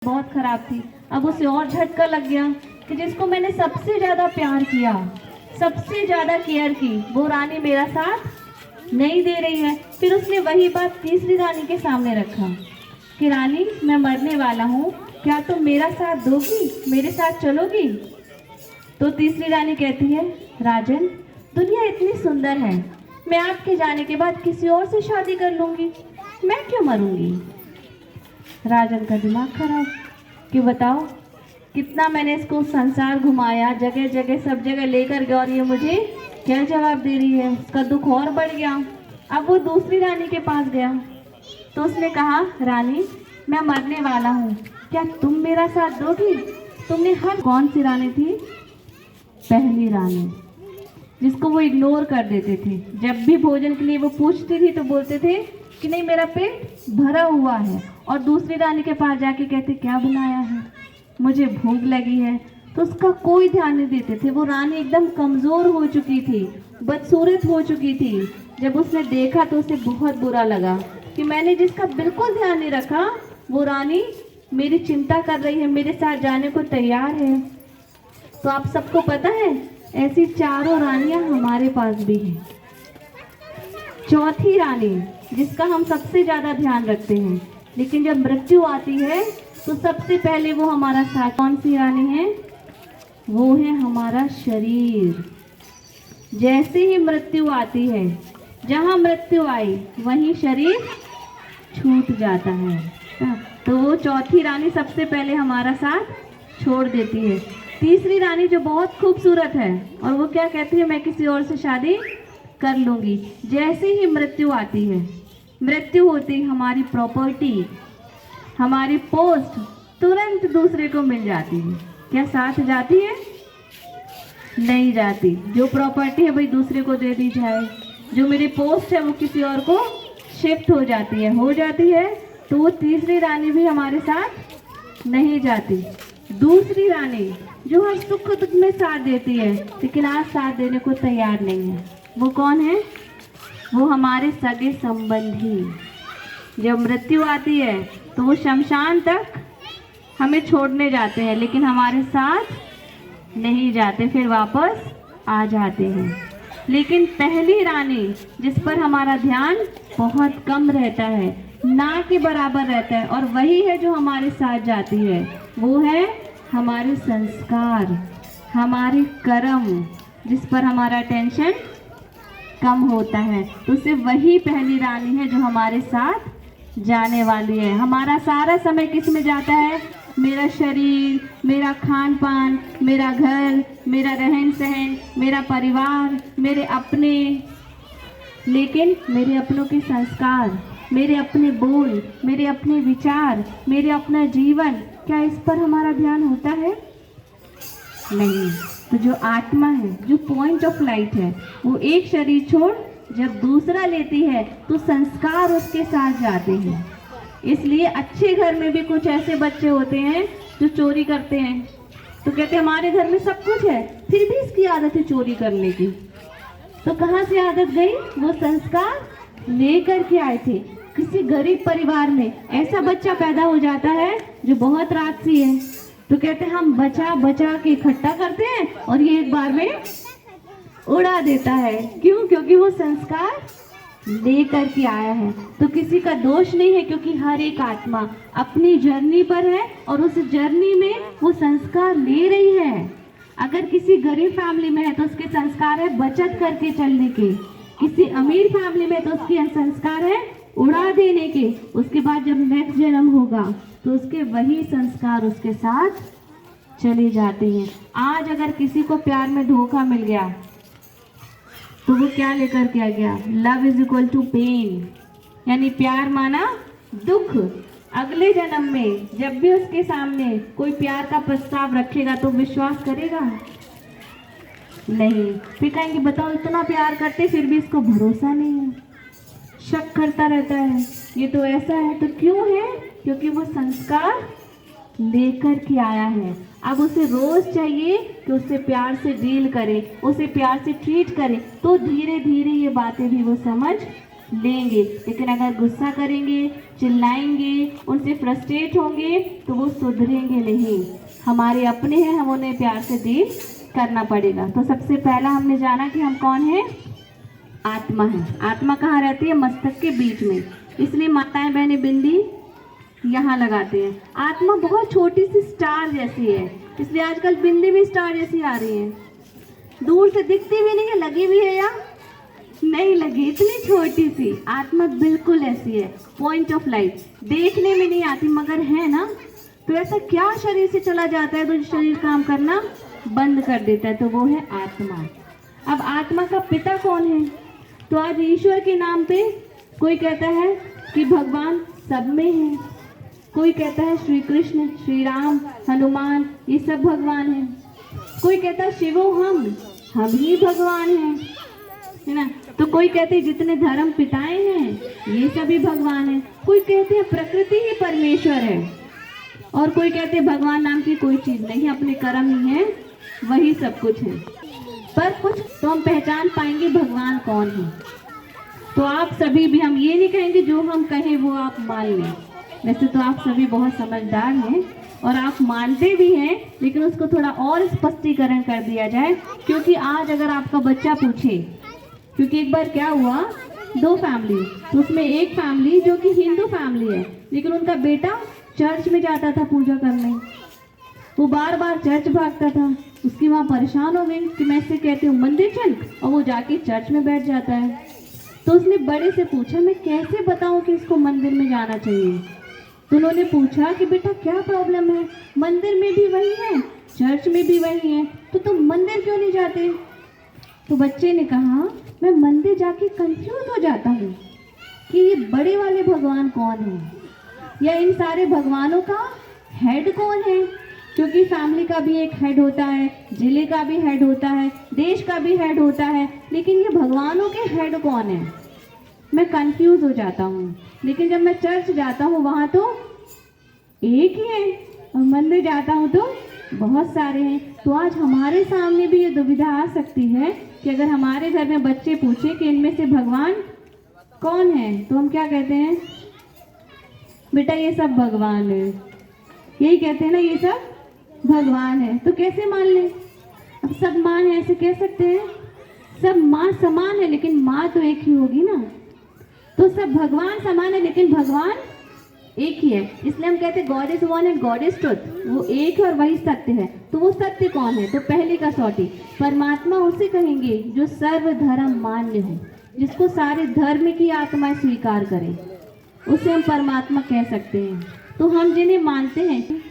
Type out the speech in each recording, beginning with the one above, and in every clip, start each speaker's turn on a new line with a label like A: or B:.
A: बहुत खराब थी। अब उसे और झटका लग गया कि जिसको मैंने सबसे ज्यादा प्यार किया, सबसे ज्यादा केयर की, वो रानी मेरा साथ नहीं दे रही है। फिर उसने वही बात तीसरी रानी के सामने रखा कि रानी, मैं मरने वाला हूँ, क्या तुम मेरा साथ दोगी, मेरे साथ चलोगी? तो तीसरी रानी कहती है, राजन, दुनिया इतनी सुंदर है, मैं आपके जाने के बाद किसी और से शादी कर लूंगी, मैं क्यों मरूंगी? राजन का दिमाग खराब कि बताओ, कितना मैंने इसको संसार घुमाया, जगह जगह सब जगह लेकर गया, और ये मुझे क्या जवाब दे रही है। उसका दुख और बढ़ गया। अब वो दूसरी रानी के पास गया तो उसने कहा, रानी, मैं मरने वाला हूँ, क्या तुम मेरा साथ दोगी? तुमने हर कौन सी रानी थी? पहली रानी, जिसको वो इग्नोर कर देते थे। जब भी भोजन के लिए वो पूछती थी तो बोलते थे कि नहीं, मेरा पेट भरा हुआ है। और दूसरी रानी के पास जाके कहते, क्या बनाया है, मुझे भूख लगी है। तो उसका कोई ध्यान नहीं देते थे। वो रानी एकदम कमज़ोर हो चुकी थी, बदसूरत हो चुकी थी। जब उसने देखा तो उसे बहुत बुरा लगा कि मैंने जिसका बिल्कुल ध्यान नहीं रखा, वो रानी मेरी चिंता कर रही है, मेरे साथ जाने को तैयार है। तो आप सबको पता है, ऐसी चारों रानियां हमारे पास भी हैं। चौथी रानी, जिसका हम सबसे ज़्यादा ध्यान रखते हैं, लेकिन जब मृत्यु आती है तो सबसे पहले वो हमारा साथ, कौन सी रानी है? वो है हमारा शरीर। जैसे ही मृत्यु आती है, जहाँ मृत्यु आई वहीं शरीर छूट जाता है। तो वो चौथी रानी सबसे पहले हमारा साथ छोड़ देती है। तीसरी रानी जो बहुत खूबसूरत है, और वो क्या कहती है, मैं किसी और से शादी कर लूँगी। जैसे ही मृत्यु आती है, मृत्यु होती, हमारी प्रॉपर्टी, हमारी पोस्ट तुरंत दूसरे को मिल जाती है। क्या साथ जाती है? नहीं जाती। जो प्रॉपर्टी है वही दूसरे को दे दी जाए, जो मेरी पोस्ट है वो किसी और को शिफ्ट हो जाती है। तो वो तीसरी रानी भी हमारे साथ नहीं जाती। दूसरी रानी जो हर सुख दुख में साथ देती है, लेकिन आज साथ देने को तैयार नहीं है, वो कौन है? वो हमारे सगे संबंधी। जब मृत्यु आती है तो वो शमशान तक हमें छोड़ने जाते हैं, लेकिन हमारे साथ नहीं जाते, फिर वापस आ जाते हैं। लेकिन पहली रानी, जिस पर हमारा ध्यान बहुत कम रहता है, ना के बराबर रहता है, और वही है जो हमारे साथ जाती है, वो है हमारे संस्कार, हमारे कर्म, जिस पर हमारा टेंशन कम होता है। तो सिर्फ वही पहली रानी है जो हमारे साथ जाने वाली है। हमारा सारा समय किस में जाता है? मेरा शरीर, मेरा खान पान, मेरा घर, मेरा रहन सहन, मेरा परिवार, मेरे अपने। लेकिन मेरे अपनों के संस्कार, मेरे अपने बोल, मेरे अपने विचार, मेरे अपना जीवन, क्या इस पर हमारा ध्यान होता है? नहीं। तो जो आत्मा है, जो पॉइंट ऑफ लाइट है, वो एक शरीर छोड़ जब दूसरा लेती है तो संस्कार उसके साथ जाते हैं। इसलिए अच्छे घर में भी कुछ ऐसे बच्चे होते हैं जो चोरी करते हैं। तो कहते हैं हमारे घर में सब कुछ है, फिर भी इसकी आदत है चोरी करने की। तो कहाँ से आदत गई? वो संस्कार लेकर के आए थे। किसी गरीब परिवार में ऐसा बच्चा पैदा हो जाता है जो बहुत राजसी है, तो कहते हैं हम बचा बचा के इकट्ठा करते हैं और ये एक बार में उड़ा देता है। क्यों? क्योंकि वो संस्कार लेकर के आया है। तो किसी का दोष नहीं है, क्योंकि हर एक आत्मा अपनी जर्नी पर है और उस जर्नी में वो संस्कार ले रही है। अगर किसी गरीब फैमिली में है तो उसके संस्कार है बचत करके चलने के, किसी अमीर फैमिली में तो उसके संस्कार है उड़ा देने के। उसके बाद जब नेक्स्ट जन्म होगा तो उसके वही संस्कार उसके साथ चले जाते हैं। आज अगर किसी को प्यार में धोखा मिल गया तो वो क्या लेकर के आ गया? Love is equal to pain, यानी प्यार माना दुख। अगले जन्म में जब भी उसके सामने कोई प्यार का प्रस्ताव रखेगा तो विश्वास करेगा? नहीं। फिर कहेंगे बताओ, इतना प्यार करते फिर भी इसको भरोसा नहीं है, शक करता रहता है, ये तो ऐसा है। तो क्यों है? क्योंकि वो संस्कार लेकर के आया है। अब उसे रोज चाहिए कि उससे प्यार से डील करे, उसे प्यार से ट्रीट करे, तो धीरे धीरे ये बातें भी वो समझ लेंगे, लेकिन अगर गुस्सा करेंगे, चिल्लाएंगे, उनसे फ्रस्ट्रेट होंगे तो वो सुधरेंगे नहीं। हमारे अपने हैं, हम उन्हें प्यार से डील करना पड़ेगा। तो सबसे पहला हमने जाना कि हम कौन हैं, आत्मा है। आत्मा कहाँ रहती है, मस्तक के बीच में, इसलिए माताएं बहनें बिंदी यहाँ लगाते हैं। आत्मा बहुत छोटी सी स्टार जैसी है, इसलिए आजकल बिंदी भी स्टार जैसी आ रही है, दूर से दिखती भी नहीं है, लगी भी है या नहीं लगी, इतनी छोटी सी आत्मा बिल्कुल ऐसी है, पॉइंट ऑफ लाइट, देखने में नहीं आती मगर है ना। तो ऐसा क्या शरीर से चला जाता है तो शरीर काम करना बंद कर देता है, तो वो है आत्मा। अब आत्मा का पिता कौन है, तो आज ईश्वर के नाम पे कोई कहता है कि भगवान सब में है, कोई कहता है श्री कृष्ण, श्री राम, हनुमान, ये सब भगवान हैं। कोई कहता है शिवो हम ही भगवान हैं, है ना। तो कोई कहते हैं जितने धर्म पिताएं हैं ये सभी भगवान हैं। कोई कहते हैं प्रकृति ही परमेश्वर है, और कोई कहते हैं भगवान नाम की कोई चीज नहीं, अपने कर्म ही है, वही सब कुछ है। पर कुछ तो हम पहचान पाएंगे भगवान कौन है। तो आप सभी भी, हम ये नहीं कहेंगे जो हम कहें वो आप मान लें, वैसे तो आप सभी बहुत समझदार हैं और आप मानते भी हैं, लेकिन उसको थोड़ा और स्पष्टीकरण कर दिया जाए। क्योंकि आज अगर आपका बच्चा पूछे, क्योंकि एक बार क्या हुआ, दो फैमिली, तो उसमें एक फैमिली जो कि हिंदू फैमिली है, लेकिन उनका बेटा चर्च में जाता था पूजा करने, वो बार बार चर्च भागता था। उसकी माँ परेशान हो गई कि मैं इससे कहती हूँ मंदिर चल, और वो जाके चर्च में बैठ जाता है। तो उसने बड़े से पूछा मैं कैसे बताऊं कि इसको मंदिर में जाना चाहिए। तो उन्होंने पूछा कि बेटा क्या प्रॉब्लम है, मंदिर में भी वही है, चर्च में भी वही है, तो तुम मंदिर क्यों नहीं जाते। तो बच्चे ने कहा मैं मंदिर जाके कंफ्यूज हो जाता हूँ कि ये बड़े वाले भगवान कौन है, या इन सारे भगवानों का हेड कौन है। क्योंकि फैमिली का भी एक हेड होता है, जिले का भी हेड होता है, देश का भी हेड होता है, लेकिन ये भगवानों के हेड कौन है, मैं कंफ्यूज हो जाता हूँ। लेकिन जब मैं चर्च जाता हूँ वहाँ तो एक ही है, और मंदिर जाता हूँ तो बहुत सारे हैं। तो आज हमारे सामने भी ये दुविधा आ सकती है कि अगर हमारे घर में बच्चे पूछे कि इनमें से भगवान कौन है, तो हम क्या कहते हैं, बेटा ये सब भगवान है, यही कहते हैं ना, ये सब भगवान है। तो कैसे मान ले, अब सब माँ है ऐसे कह सकते हैं, सब माँ समान है लेकिन माँ तो एक ही होगी ना। तो सब भगवान समान है लेकिन भगवान एक ही है, इसलिए हम कहते हैं God is one and God is truth, वो एक है और वही सत्य है। तो वो सत्य कौन है, तो पहली कसौटी परमात्मा उसे कहेंगे जो सर्वधर्म मान्य हो, जिसको सारे धर्म की आत्मा स्वीकार करे, उसे हम परमात्मा कह सकते हैं। तो हम जिन्हें मानते हैं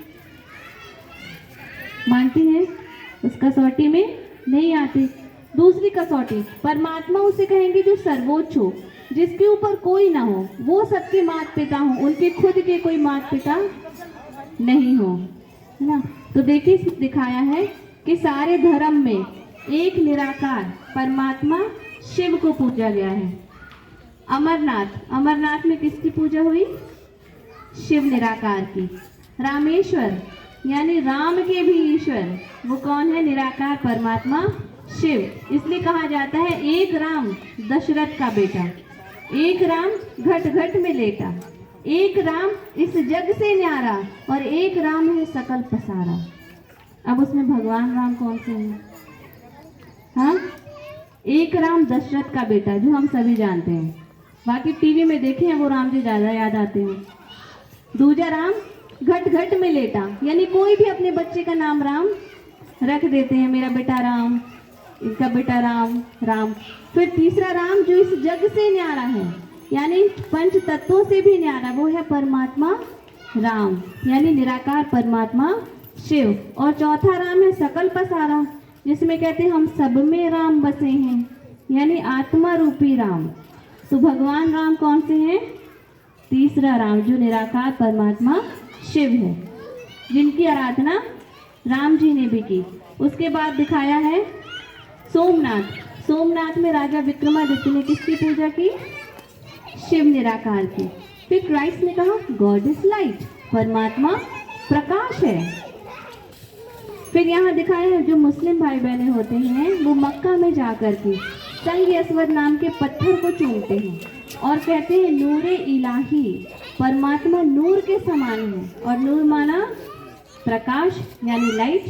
A: उस कसौटी में नहीं आते। दूसरी कसौटी परमात्मा उसे कहेंगे जो सर्वोच्च हो, जिसके ऊपर कोई ना हो, वो सबके माता पिता हो, उनके खुद के कोई माता पिता नहीं हो, है ना। तो देखिए दिखाया है कि सारे धर्म में एक निराकार परमात्मा शिव को पूजा गया है। अमरनाथ में किसकी पूजा हुई, शिव निराकार की। रामेश्वर यानी राम के भी ईश्वर, वो कौन है, निराकार परमात्मा शिव। इसलिए कहा जाता है एक राम दशरथ का बेटा, एक राम घट घट में लेटा, एक राम इस जग से न्यारा, और एक राम है सकल पसारा। अब उसमें भगवान राम कौन से हैं, हाँ, एक राम दशरथ का बेटा जो हम सभी जानते हैं, बाकी टीवी में देखे हैं वो राम जी ज़्यादा याद आते हैं। दूजा राम घट घट में लेटा, यानी कोई भी अपने बच्चे का नाम राम रख देते हैं, मेरा बेटा राम, इनका बेटा राम, राम। फिर तीसरा राम जो इस जग से न्यारा है, यानी पंच तत्वों से भी न्यारा, वो है परमात्मा राम, यानी निराकार परमात्मा शिव। और चौथा राम है सकल पसारा, जिसमें कहते हैं हम सब में राम बसे हैं, यानी आत्मा रूपी राम। तो भगवान राम कौन से हैं, तीसरा राम जो निराकार परमात्मा शिव है, जिनकी आराधना राम जी ने भी की। उसके बाद दिखाया है सोमनाथ में राजा विक्रमादित्य ने किसकी पूजा की, शिव निराकार की। फिर क्राइस्ट ने कहा गॉड इज लाइट, परमात्मा प्रकाश है। फिर यहाँ दिखाया है जो मुस्लिम भाई बहने होते हैं वो मक्का में जाकर के संग अस्वद नाम के पत्थर को चूमते हैं, और कहते हैं नूरे इलाही, परमात्मा नूर के समान है। और नूर माना प्रकाश यानी लाइट।